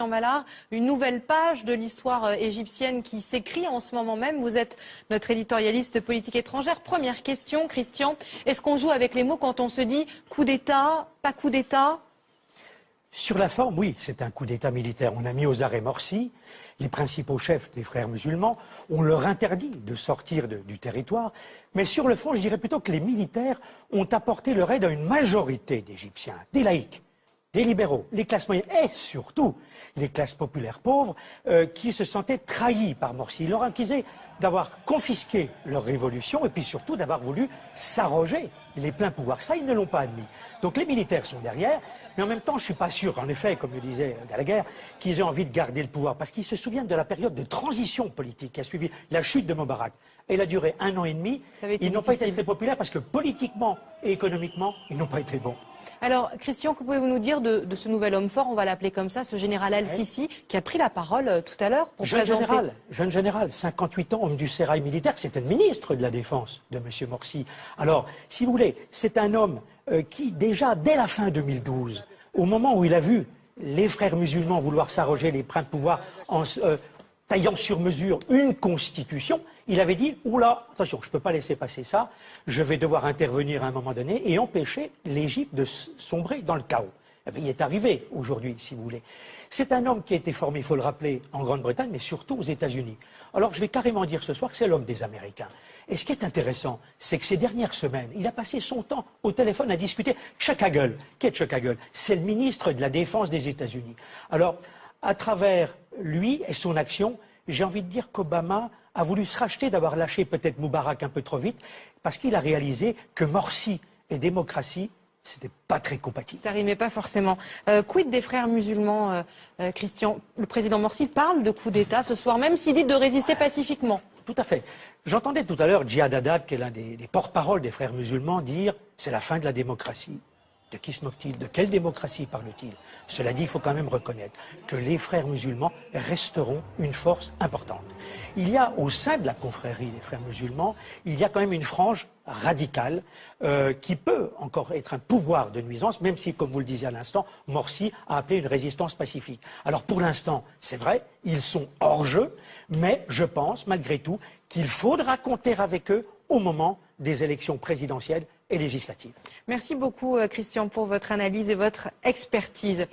Mallard, une nouvelle page de l'histoire égyptienne qui s'écrit en ce moment même. Vous êtes notre éditorialiste de politique étrangère. Première question, Christian, est-ce qu'on joue avec les mots quand on se dit coup d'État, pas coup d'État? Sur la forme, oui, c'est un coup d'État militaire. On a mis aux arrêts Morsi, les principaux chefs des frères musulmans. On leur interdit de sortir du territoire. Mais sur le fond, je dirais plutôt que les militaires ont apporté leur aide à une majorité d'Égyptiens, des laïcs, des libéraux, les classes moyennes et surtout les classes populaires pauvres qui se sentaient trahis par Morsi. Il leur a accusé d'avoir confisqué leur révolution et puis surtout d'avoir voulu s'arroger les pleins pouvoirs. Ça, ils ne l'ont pas admis. Donc les militaires sont derrière, mais en même temps, je ne suis pas sûr, en effet, comme le disait Gallagher, qu'ils aient envie de garder le pouvoir, parce qu'ils se souviennent de la période de transition politique qui a suivi la chute de Moubarak. Elle a duré 1 an et demi. Ils n'ont pas été très populaires parce que politiquement et économiquement, ils n'ont pas été bons. Alors, Christian, que pouvez-vous nous dire de ce nouvel homme fort, on va l'appeler comme ça, ce général Al-Sisi, qui a pris la parole tout à l'heure pour présenter... Jeune général, 58 ans, homme du sérail militaire, c'est un ministre de la Défense de M. Morsi. Alors, si vous voulez, c'est un homme qui, déjà, dès la fin 2012, au moment où il a vu les frères musulmans vouloir s'arroger les pleins de pouvoir en taillant sur mesure une constitution, il avait dit « Oula, attention, je ne peux pas laisser passer ça, je vais devoir intervenir à un moment donné et empêcher l'Égypte de sombrer dans le chaos ». Eh bien, il est arrivé aujourd'hui, si vous voulez. C'est un homme qui a été formé, il faut le rappeler, en Grande-Bretagne, mais surtout aux États-Unis. Alors, je vais carrément dire ce soir que c'est l'homme des Américains. Et ce qui est intéressant, c'est que ces dernières semaines, il a passé son temps au téléphone à discuter. Chuck Hagel, qui est Chuck Hagel? C'est le ministre de la Défense des États-Unis. Alors, à travers lui et son action, j'ai envie de dire qu'Obama a voulu se racheter d'avoir lâché peut-être Moubarak un peu trop vite, parce qu'il a réalisé que Morsi et démocratie, c'était pas très compatible. Ça rimait pas forcément. Quid des frères musulmans, Christian? Le président Morsi parle de coup d'État ce soir, même s'il dit de résister pacifiquement. Tout à fait. J'entendais tout à l'heure Djihad Haddad, qui est l'un des porte-parole des frères musulmans, dire « c'est la fin de la démocratie ». De qui se moque-t-il? De quelle démocratie parle-t-il? Cela dit, il faut quand même reconnaître que les frères musulmans resteront une force importante. Il y a au sein de la confrérie des frères musulmans, il y a quand même une frange radicale qui peut encore être un pouvoir de nuisance, même si, comme vous le disiez à l'instant, Morsi a appelé une résistance pacifique. Alors pour l'instant, c'est vrai, ils sont hors jeu, mais je pense malgré tout qu'il faudra compter avec eux au moment des élections présidentielles et législatives. Merci beaucoup, Christian, pour votre analyse et votre expertise.